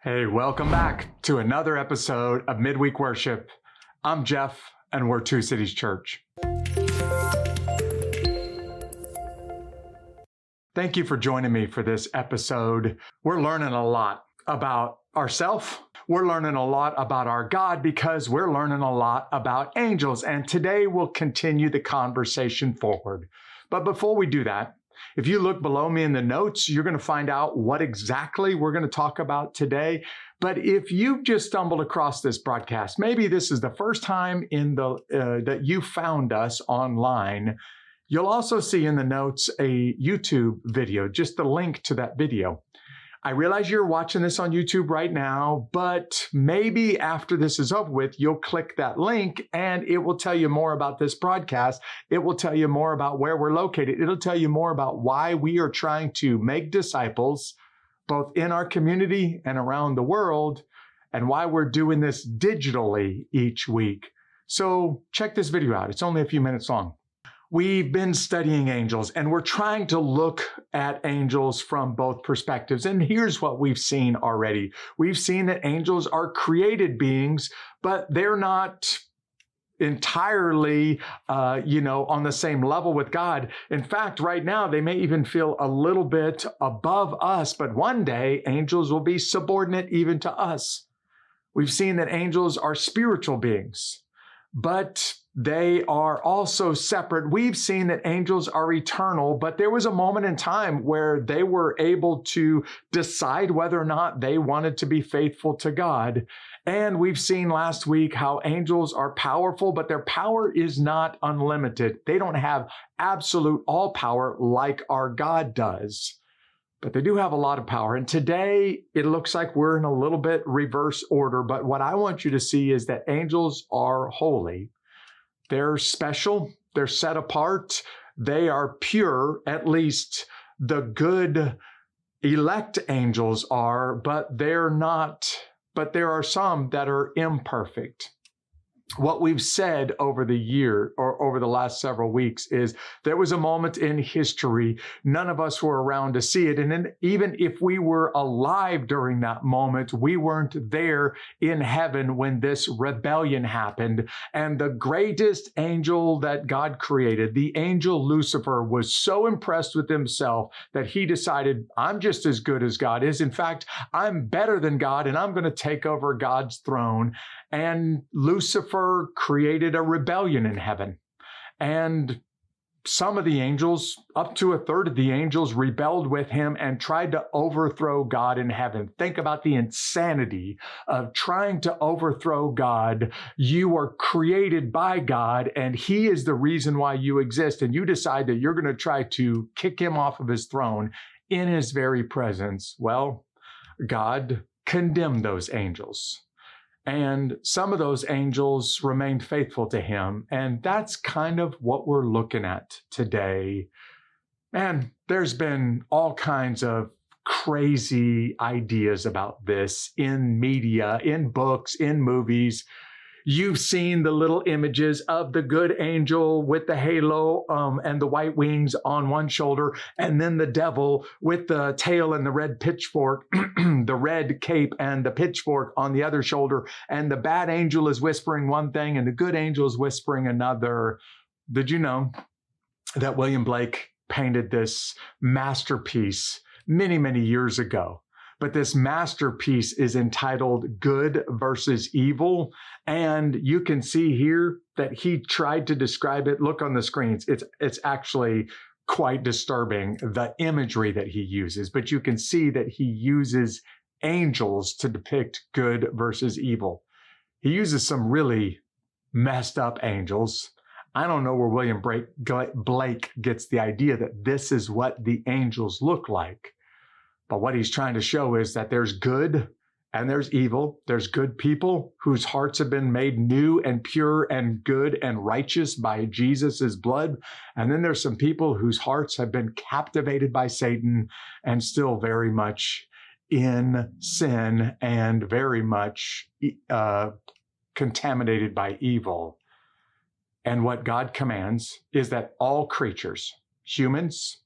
Hey, welcome back to another episode of Midweek Worship. I'm Jeff, and we're Two Cities Church. Thank you for joining me for this episode. We're learning a lot about ourselves. We're learning a lot about our God because we're learning a lot about angels. And today we'll continue the conversation forward. But before we do that, if you look below me in the notes, you're going to find out what exactly we're going to talk about today. But if you've just stumbled across this broadcast, maybe this is the first time that you found us online, you'll also see in the notes a YouTube video, just the link to that video. I realize you're watching this on YouTube right now, but maybe after this is over with, you'll click that link and it will tell you more about this broadcast. It will tell you more about where we're located. It'll tell you more about why we are trying to make disciples, both in our community and around the world, and why we're doing this digitally each week. So check this video out. It's only a few minutes long. We've been studying angels, and we're trying to look at angels from both perspectives. And here's what we've seen already. We've seen that angels are created beings, but they're not entirely, on the same level with God. In fact, right now, they may even feel a little bit above us, but one day angels will be subordinate even to us. We've seen that angels are spiritual beings, but they are also separate. We've seen that angels are eternal, but there was a moment in time where they were able to decide whether or not they wanted to be faithful to God. And we've seen last week how angels are powerful, but their power is not unlimited. They don't have absolute all power like our God does, but they do have a lot of power. And today it looks like we're in a little bit reverse order, but what I want you to see is that angels are holy. They're special, they're set apart, they are pure, at least the good elect angels are, but they're not, but there are some that are imperfect. What we've said over the year or over the last several weeks is there was a moment in history, none of us were around to see it. And then even if we were alive during that moment, we weren't there in heaven when this rebellion happened. And the greatest angel that God created, the angel Lucifer, was so impressed with himself that he decided, I'm just as good as God is. In fact, I'm better than God, and I'm going to take over God's throne. And Lucifer created a rebellion in heaven. And some of the angels, up to a third of the angels, rebelled with him and tried to overthrow God in heaven. Think about the insanity of trying to overthrow God. You are created by God, and he is the reason why you exist. And you decide that you're going to try to kick him off of his throne in his very presence. Well, God condemned those angels. And some of those angels remained faithful to him. And that's kind of what we're looking at today. And there's been all kinds of crazy ideas about this in media, in books, in movies. You've seen the little images of the good angel with the halo and the white wings on one shoulder, and then the devil with the tail and the red pitchfork, the red cape and the pitchfork on the other shoulder. And the bad angel is whispering one thing and the good angel is whispering another. Did you know that William Blake painted this masterpiece many, many years ago? But this masterpiece is entitled Good versus Evil. And you can see here that he tried to describe it. Look on the screens. It's actually quite disturbing, the imagery that he uses. But you can see that he uses angels to depict good versus evil. He uses some really messed up angels. I don't know where William Blake gets the idea that this is what the angels look like. But what he's trying to show is that there's good and there's evil. There's good people whose hearts have been made new and pure and good and righteous by Jesus's blood. And then there's some people whose hearts have been captivated by Satan and still very much in sin and very much contaminated by evil. And what God commands is that all creatures, humans,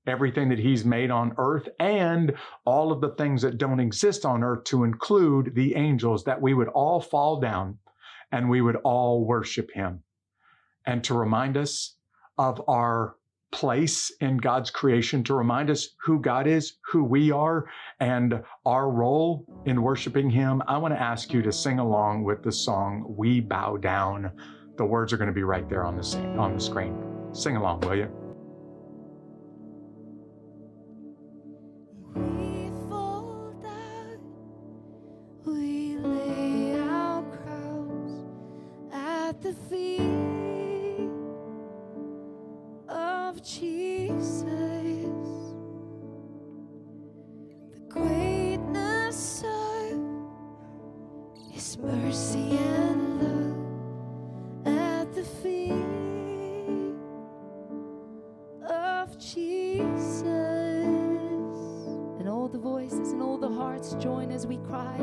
everything that he's made on earth and all of the things that don't exist on earth, to include the angels, that we would all fall down and we would all worship him, and to remind us of our place in God's creation, to remind us who God is, who we are, and our role in worshiping him. I want to ask you to sing along with the song, We Bow Down. The words are going to be right there on the screen. Sing along, will you? We fall down, we lay our crowns at the feet of Jesus. The greatness of his mercy and love at the feet of Jesus. And all the voices and all the hearts join as we cry.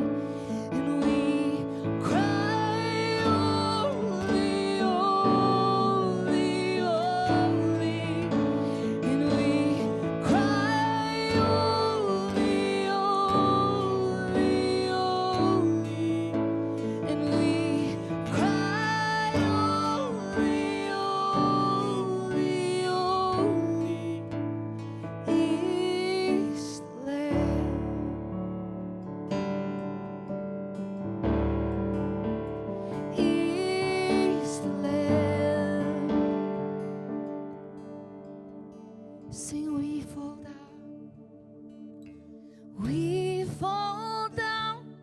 And we cry, holy, holy, holy. And we cry, holy, holy, holy. And we cry, holy, holy, holy is the Lamb. Is the Lamb. Sing, we fall down. We fall down.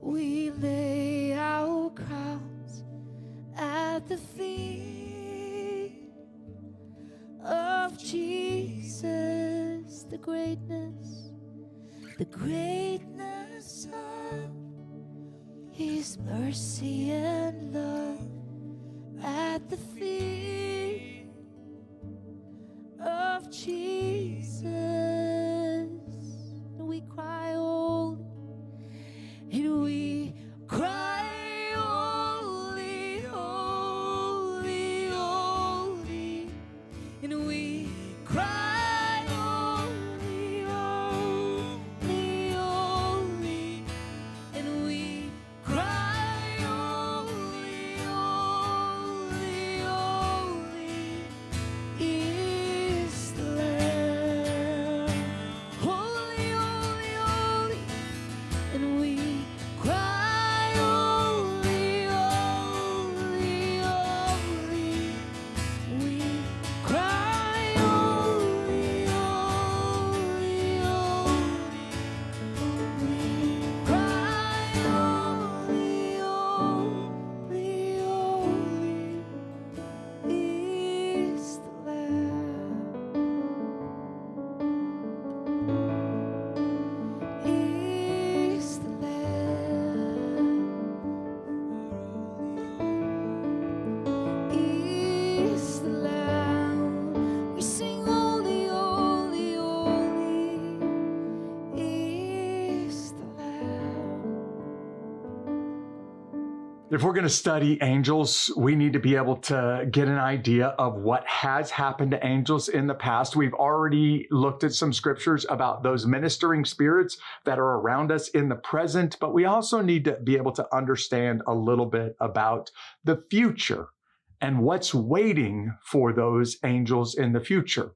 We lay our crowns at the feet of Jesus. The greatness of his mercy and love at the feet of Jesus. And we cry, holy, and we cry, holy, holy, holy, and we cry, holy, holy, holy, and we cry, holy, holy, holy is the Lamb. Holy, holy, holy, and we cry, holy, holy, holy. We cry, holy, holy, holy. We cry, holy, holy, holy is the Lamb. Is the Lamb. Is the Lamb. We sing, holy, holy, holy is the Lamb. If we're going to study angels, we need to be able to get an idea of what has happened to angels in the past. We've already looked at some scriptures about those ministering spirits that are around us in the present, but we also need to be able to understand a little bit about the future and what's waiting for those angels in the future.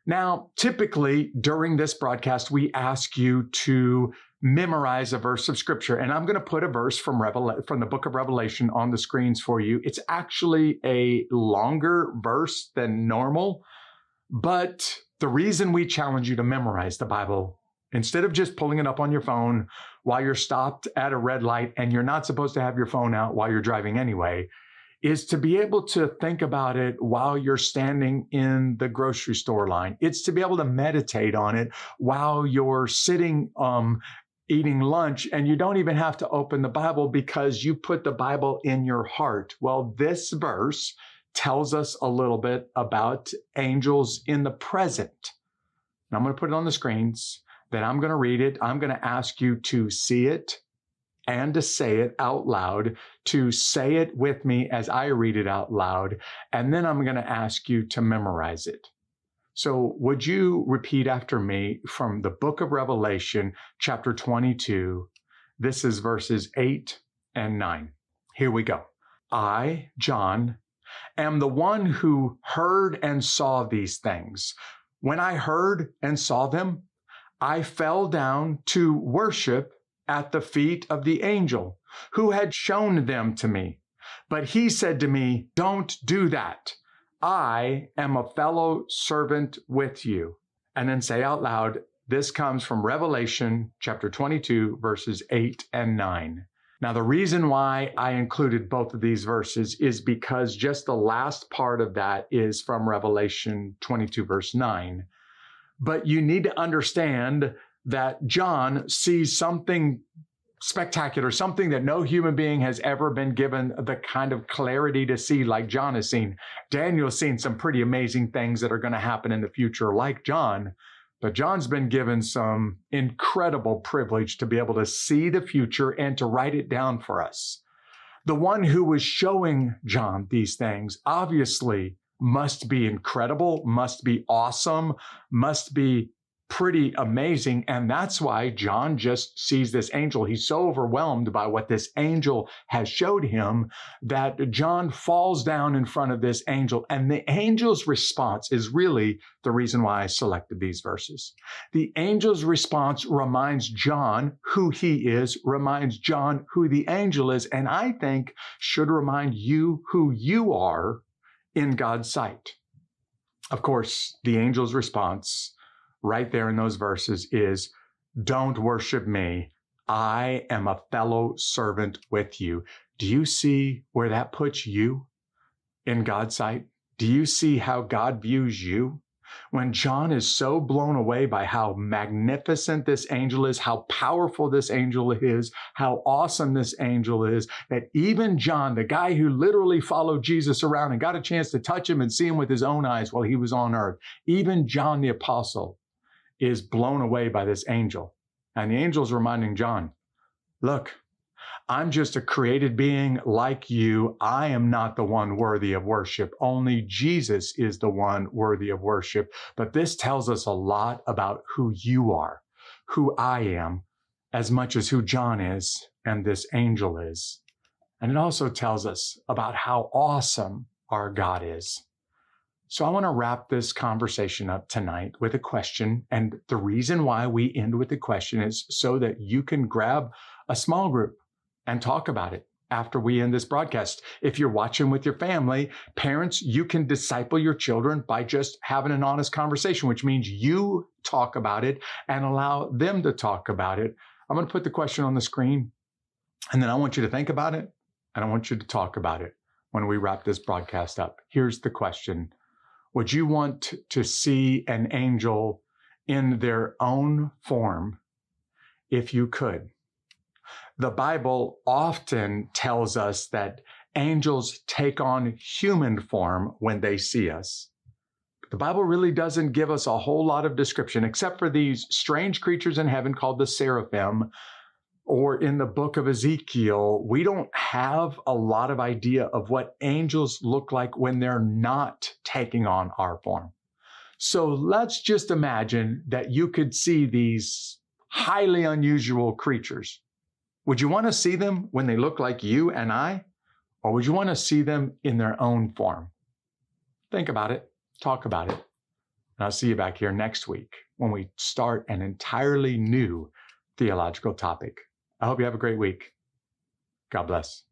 Now, typically during this broadcast, we ask you to memorize a verse of scripture. And I'm going to put a verse from the book of Revelation on the screens for you. It's actually a longer verse than normal, but the reason we challenge you to memorize the Bible, instead of just pulling it up on your phone while you're stopped at a red light, and you're not supposed to have your phone out while you're driving anyway, is to be able to think about it while you're standing in the grocery store line. It's to be able to meditate on it while you're sitting eating lunch, and you don't even have to open the Bible because you put the Bible in your heart. Well, this verse tells us a little bit about angels in the present. And I'm going to put it on the screens. Then I'm going to read it. I'm going to ask you to see it and to say it out loud, to say it with me as I read it out loud. And then I'm going to ask you to memorize it. So would you repeat after me from the book of Revelation, chapter 22? This is verses 8 and 9. Here we go. I, John, am the one who heard and saw these things. When I heard and saw them, I fell down to worship at the feet of the angel who had shown them to me. But he said to me, "Don't do that. I am a fellow servant with you." And then say out loud, this comes from Revelation chapter 22, verses 8 and 9. Now, the reason why I included both of these verses is because just the last part of that is from Revelation 22, verse 9. But you need to understand that John sees something spectacular, something that no human being has ever been given the kind of clarity to see like John has seen. Daniel's seen some pretty amazing things that are going to happen in the future like John, but John's been given some incredible privilege to be able to see the future and to write it down for us. The one who was showing John these things obviously must be incredible, must be awesome, must be pretty amazing. And that's why John just sees this angel. He's so overwhelmed by what this angel has showed him that John falls down in front of this angel. And the angel's response is really the reason why I selected these verses. The angel's response reminds John who he is, reminds John who the angel is, and I think should remind you who you are in God's sight. Of course, the angel's response right there in those verses is, "Don't worship me. I am a fellow servant with you." Do you see where that puts you in God's sight? Do you see how God views you? When John is so blown away by how magnificent this angel is, how powerful this angel is, how awesome this angel is, that even John, the guy who literally followed Jesus around and got a chance to touch him and see him with his own eyes while he was on earth, even John the apostle is blown away by this angel. And the angel's reminding John, look, I'm just a created being like you. I am not the one worthy of worship. Only Jesus is the one worthy of worship. But this tells us a lot about who you are, who I am, as much as who John is and this angel is. And it also tells us about how awesome our God is. So I want to wrap this conversation up tonight with a question. And the reason why we end with the question is so that you can grab a small group and talk about it after we end this broadcast. If you're watching with your family, parents, you can disciple your children by just having an honest conversation, which means you talk about it and allow them to talk about it. I'm going to put the question on the screen, and then I want you to think about it, and I want you to talk about it when we wrap this broadcast up. Here's the question. Would you want to see an angel in their own form if you could? The Bible often tells us that angels take on human form when they see us. The Bible really doesn't give us a whole lot of description, except for these strange creatures in heaven called the seraphim, or in the book of Ezekiel. We don't have a lot of idea of what angels look like when they're not taking on our form. So let's just imagine that you could see these highly unusual creatures. Would you want to see them when they look like you and I? Or would you want to see them in their own form? Think about it. Talk about it. And I'll see you back here next week when we start an entirely new theological topic. I hope you have a great week. God bless.